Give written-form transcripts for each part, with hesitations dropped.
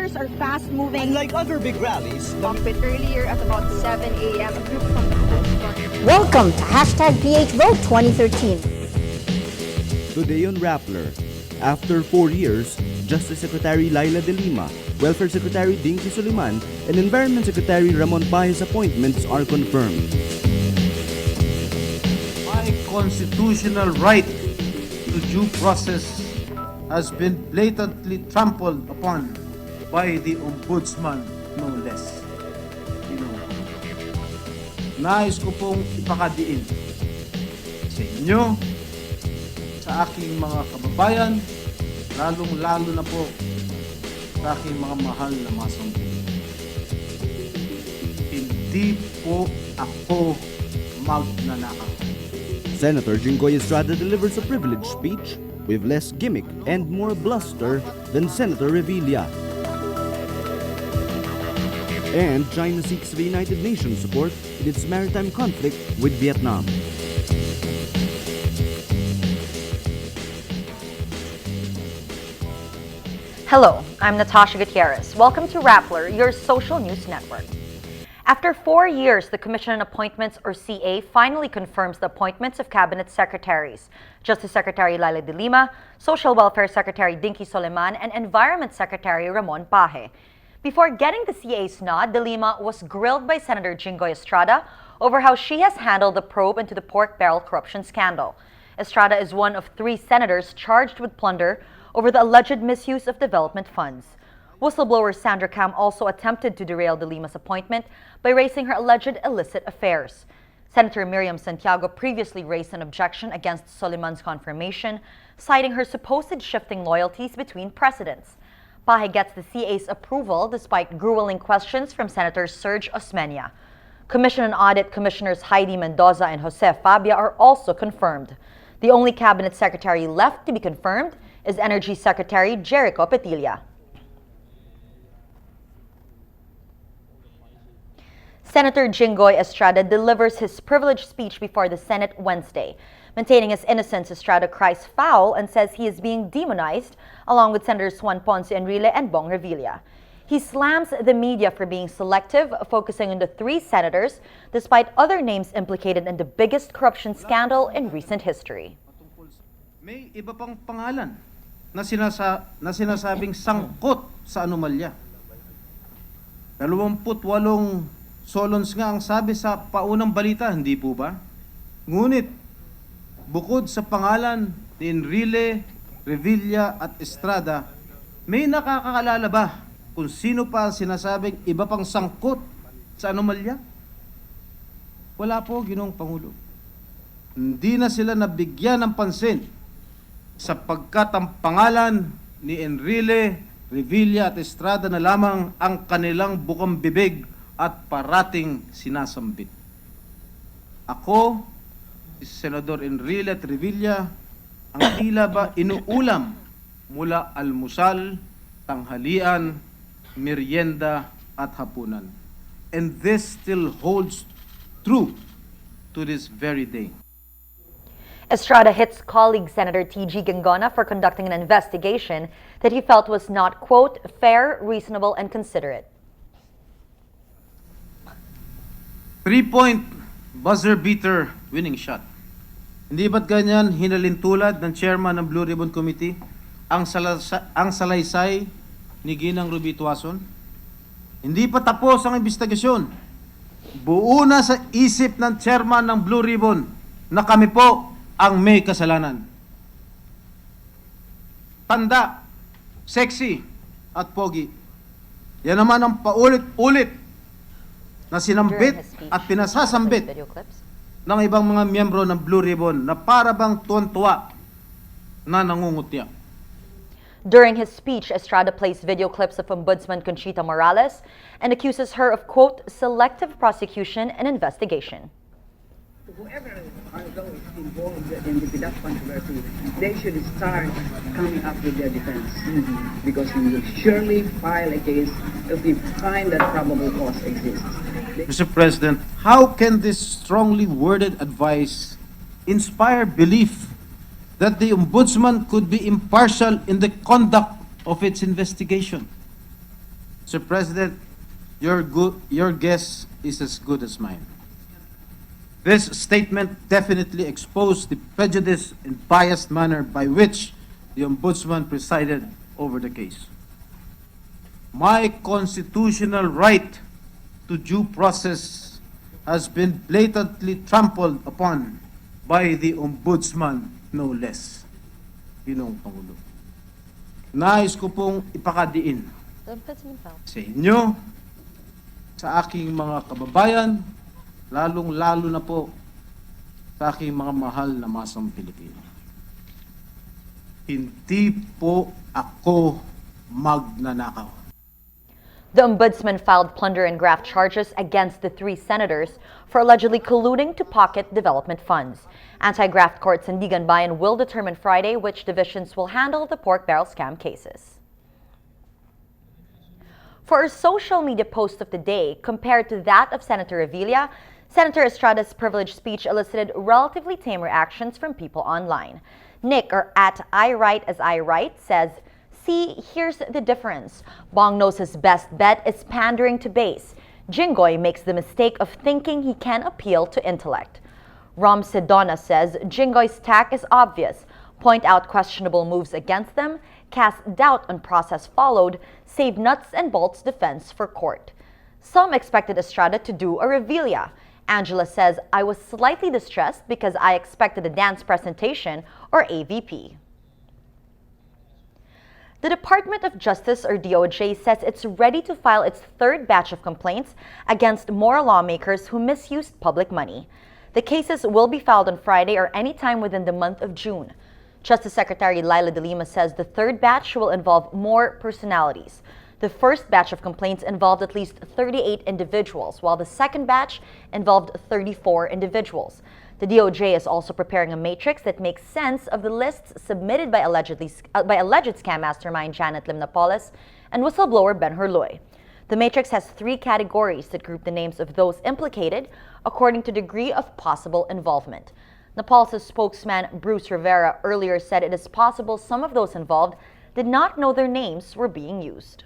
protesters are fast-moving. Unlike other big rallies, But earlier at about 7 a.m., a group from the Coast Guard... Welcome to #PHVote 2013. today on Rappler. After 4 years, Justice Secretary Leila de Lima, Welfare Secretary Dinky Soliman, and Environment Secretary Ramon Paje's appointments are confirmed. My constitutional right to due process has been blatantly trampled upon by the Ombudsman, no less. Nais ko pong ipakadiin sa inyo, sa aking mga kababayan, lalong-lalo na po sa aking mga mahal na mga sangkot. Hindi po ako magnanakaw. Senator Jinggoy Estrada delivers a privileged speech with less gimmick and more bluster than Senator Revilla. And China seeks the United Nations support in its maritime conflict with Vietnam. Hello, I'm Natasha Gutierrez. Welcome to Rappler, your social news network. After 4 years, the Commission on Appointments, or CA, finally confirms the appointments of Cabinet Secretaries: Justice Secretary Leila de Lima, Social Welfare Secretary Dinky Soliman, and Environment Secretary Ramon Paje. Before getting the CA's nod, de Lima was grilled by Senator Jinggoy Estrada over how she has handled the probe into the pork barrel corruption scandal. Estrada is one of 3 senators charged with plunder over the alleged misuse of development funds. Whistleblower Sandra Cam also attempted to derail de Lima's appointment by raising her alleged illicit affairs. Senator Miriam Santiago previously raised an objection against Soliman's confirmation, citing her supposed shifting loyalties between presidents. Paje gets the CA's approval despite grueling questions from Senator Serge Osmeña. Commission on Audit Commissioners Heidi Mendoza and Jose Fabia are also confirmed. The only cabinet secretary left to be confirmed is Energy Secretary Jericho Petilla. Senator Jinggoy Estrada delivers his privileged speech before the Senate Wednesday. Maintaining his innocence, Estrada cries foul and says he is being demonized, along with Senators Juan Ponce Enrile and Bong Revilla. He slams the media for being selective, focusing on the 3 senators, despite other names implicated in the biggest corruption scandal in recent history. May iba pang pangalan na sinasabing sangkot sa anomalya. 28 solons nga ang sabi sa paunang balita, hindi po ba? Ngunit, bukod sa pangalan ni Enrile, Revilla at Estrada, may nakakaalala ba kung sino pa sinasabing iba pang sangkot sa anomalya? Wala po, Ginoong Pangulo. Hindi na sila nabigyan ng pansin sapagkat ang pangalan ni Enrile, Revilla at Estrada na lamang ang kanilang bukang bibig at parating sinasambit. Ako, si Senador Enrile at Revilla, ang tila ba inuulam mula almusal, tanghalian, merienda at hapunan. And this still holds true to this very day. Estrada hits colleague Senator T.G. Gangona for conducting an investigation that he felt was not, quote, fair, reasonable, and considerate. 3-point buzzer beater winning shot. Hindi ba't ganyan hinalintulad ng chairman ng Blue Ribbon Committee ang salaysay ni Ginang Ruby Tuason? Hindi pa tapos ang investigasyon. Buo na sa isip ng chairman ng Blue Ribbon na kami po ang may kasalanan. Tanda, sexy, at pogi. Yan naman ang paulit-ulit na sinambit at pinasasambit ng ibang mga miyembro ng Blue Ribbon na para bang tuwan-tuwa na nangungutya. During his speech, Estrada plays video clips of Ombudsman Conchita Morales and accuses her of, quote, selective prosecution and investigation. Whoever are those involved in the PDAP controversy, they should start coming up with their defense. Because we will surely file a case if we find that probable cause exists. Mr. President, how can this strongly worded advice inspire belief that the Ombudsman could be impartial in the conduct of its investigation? Mr. President, your guess is as good as mine. This statement definitely exposed the prejudice and biased manner by which the Ombudsman presided over the case. My constitutional right to due process has been blatantly trampled upon by the Ombudsman, no less. Ginoong Pangulo. Nais ko pong ipakadiin sa inyo, sa aking mga kababayan, lalong-lalo na po sa aking mga mahal na masang Pilipino. Hindi po ako magnanakaw. The Ombudsman filed plunder and graft charges against the 3 senators for allegedly colluding to pocket development funds. Anti-graft court Sandigan Bayan will determine Friday which divisions will handle the pork barrel scam cases. For our social media post of the day, compared to that of Senator Revilla, Senator Estrada's privileged speech elicited relatively tame reactions from people online. Nick, or at I Write As I Write, says, "See, here's the difference. Bong knows his best bet is pandering to base. Jinggoy makes the mistake of thinking he can appeal to intellect." Rom Sedona says, "Jinggoy's tack is obvious. Point out questionable moves against them, cast doubt on process followed, save nuts and bolts defense for court." Some expected Estrada to do a Revilla. Angela says, "I was slightly distressed because I expected a dance presentation or AVP." The Department of Justice, or DOJ, says it's ready to file its 3rd batch of complaints against more lawmakers who misused public money. The cases will be filed on Friday or anytime within the month of June. Justice Secretary Leila de Lima says the 3rd batch will involve more personalities. The first batch of complaints involved at least 38 individuals, while the 2nd batch involved 34 individuals. The DOJ is also preparing a matrix that makes sense of the lists submitted by alleged scam mastermind Janet Limnapolis and whistleblower Ben Hurloy. The matrix has 3 categories that group the names of those implicated according to degree of possible involvement. Napolis' spokesman Bruce Rivera earlier said it is possible some of those involved did not know their names were being used.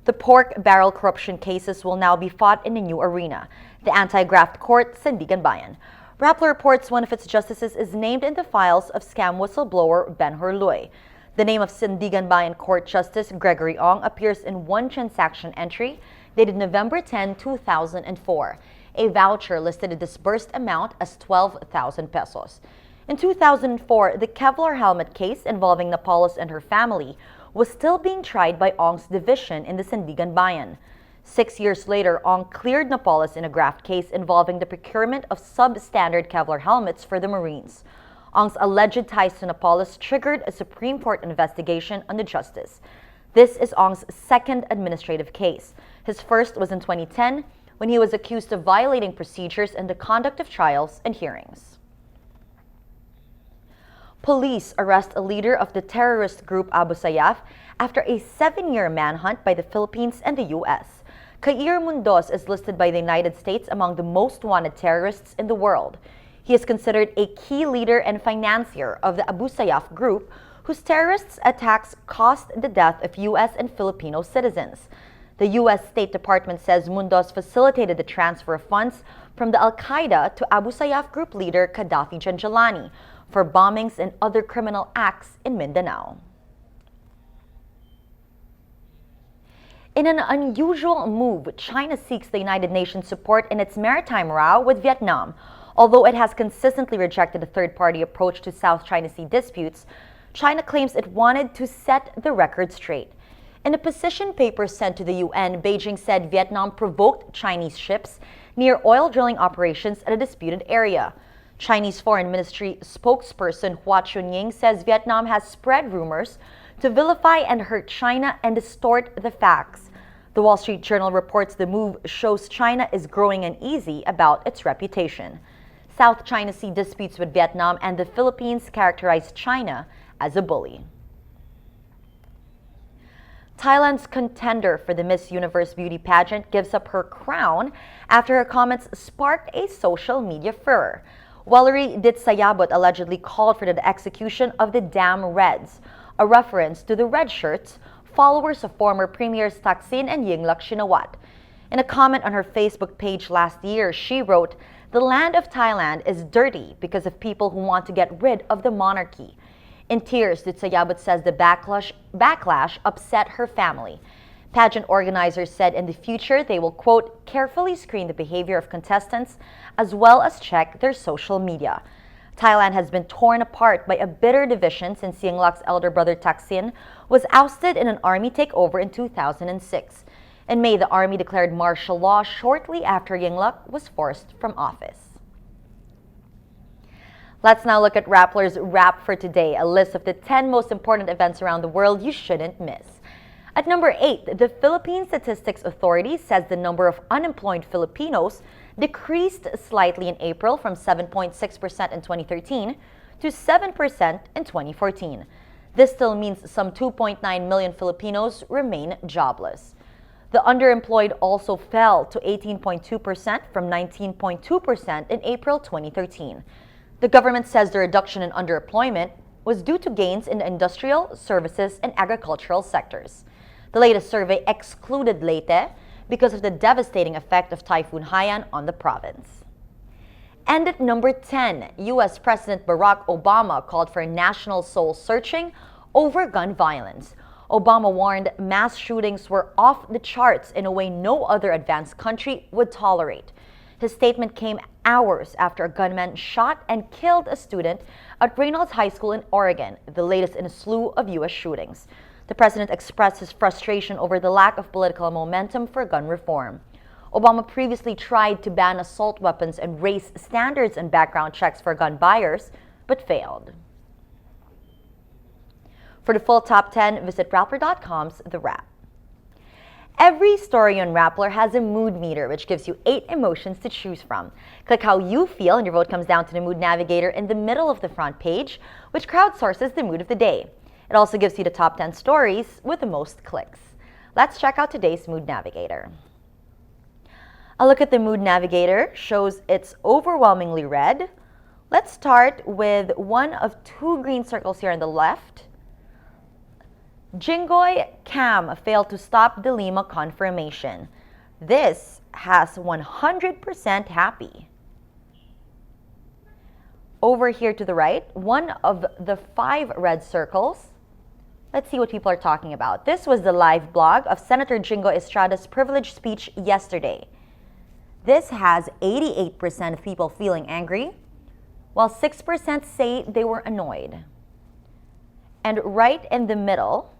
The pork barrel corruption cases will now be fought in a new arena, the anti-graft court Sandigan Bayan. Rappler reports one of its justices is named in the files of scam whistleblower Ben Hurloy. The name of Sandigan Bayan Court Justice Gregory Ong appears in one transaction entry dated November 10, 2004. A voucher listed a disbursed amount as 12,000 pesos. In 2004, the Kevlar helmet case involving Napolis and her family was still being tried by Ong's division in the Sandigan Bayan. 6 years later, Ong cleared Napolis in a graft case involving the procurement of substandard Kevlar helmets for the Marines. Ong's alleged ties to Napolis triggered a Supreme Court investigation on the justice. This is Ong's 2nd administrative case. His first was in 2010 when he was accused of violating procedures in the conduct of trials and hearings. Police arrest a leader of the terrorist group Abu Sayyaf after a 7-year manhunt by the Philippines and the U.S. Kair Mundos is listed by the United States among the most wanted terrorists in the world. He is considered a key leader and financier of the Abu Sayyaf group, whose terrorist attacks cost the death of U.S. and Filipino citizens. The U.S. State Department says Mundos facilitated the transfer of funds from the Al-Qaeda to Abu Sayyaf group leader Gaddafi Janjalani for bombings and other criminal acts in Mindanao. In an unusual move, China seeks the United Nations support in its maritime row with Vietnam. Although it has consistently rejected a third-party approach to South China Sea disputes, China claims it wanted to set the record straight. In a position paper sent to the UN, Beijing said Vietnam provoked Chinese ships near oil drilling operations at a disputed area. Chinese Foreign Ministry spokesperson Hua Chunying says Vietnam has spread rumors to vilify and hurt China and distort the facts. The Wall Street Journal reports the move shows China is growing uneasy about its reputation. South China Sea disputes with Vietnam and the Philippines characterize China as a bully. Thailand's contender for the Miss Universe beauty pageant gives up her crown after her comments sparked a social media furor. Walery Ditsayabut allegedly called for the execution of the Damn Reds, a reference to the red shirts followers of former Premiers Thaksin and Yingluck Shinawatra. In a comment on her Facebook page last year, she wrote, "The land of Thailand is dirty because of people who want to get rid of the monarchy." In tears, Dutsayabut says the backlash upset her family. Pageant organizers said in the future they will, quote, "carefully screen the behavior of contestants as well as check their social media." Thailand has been torn apart by a bitter division since Yingluck's elder brother Thaksin was ousted in an army takeover in 2006. In May, the army declared martial law shortly after Yingluck was forced from office. Let's now look at Rappler's Wrap for today, a list of the 10 most important events around the world you shouldn't miss. At number 8, the Philippine Statistics Authority says the number of unemployed Filipinos decreased slightly in April from 7.6% in 2013 to 7% in 2014. This still means some 2.9 million Filipinos remain jobless. The underemployed also fell to 18.2% from 19.2% in April 2013. The government says the reduction in underemployment was due to gains in the industrial, services, and agricultural sectors. The latest survey excluded Leyte because of the devastating effect of Typhoon Haiyan on the province. And at number 10, U.S. President Barack Obama called for national soul searching over gun violence. Obama warned mass shootings were off the charts in a way no other advanced country would tolerate. His statement came hours after a gunman shot and killed a student at Reynolds High School in Oregon, the latest in a slew of U.S. shootings. The president expressed his frustration over the lack of political momentum for gun reform. Obama previously tried to ban assault weapons and raise standards and background checks for gun buyers, but failed. For the full top 10, visit Rappler.com's The Wrap. Every story on Rappler has a mood meter, which gives you 8 emotions to choose from. Click how you feel, and your vote comes down to the mood navigator in the middle of the front page, which crowdsources the mood of the day. It also gives you the top 10 stories with the most clicks. Let's check out today's mood navigator. A look at the mood navigator shows it's overwhelmingly red. Let's start with one of 2 green circles here on the left. Jinggoy Cam failed to stop De Lima confirmation. This has 100% happy. Over here to the right, one of the 5 red circles. Let's see what people are talking about. This was the live blog of Senator Jinggoy Estrada's privileged speech yesterday. This has 88% of people feeling angry, while 6% say they were annoyed. And right in the middle,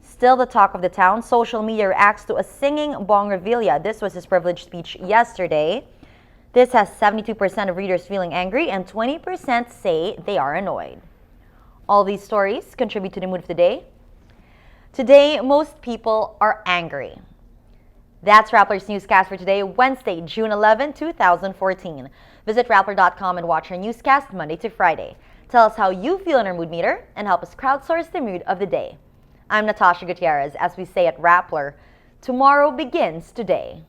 still the talk of the town, social media reacts to a singing Bong Revilla. This was his privileged speech yesterday. This has 72% of readers feeling angry and 20% say they are annoyed. All these stories contribute to the mood of the day. Today, most people are angry. That's Rappler's newscast for today, Wednesday, June 11, 2014. Visit Rappler.com and watch our newscast Monday to Friday. Tell us how you feel in our mood meter and help us crowdsource the mood of the day. I'm Natasha Gutierrez. As we say at Rappler, tomorrow begins today.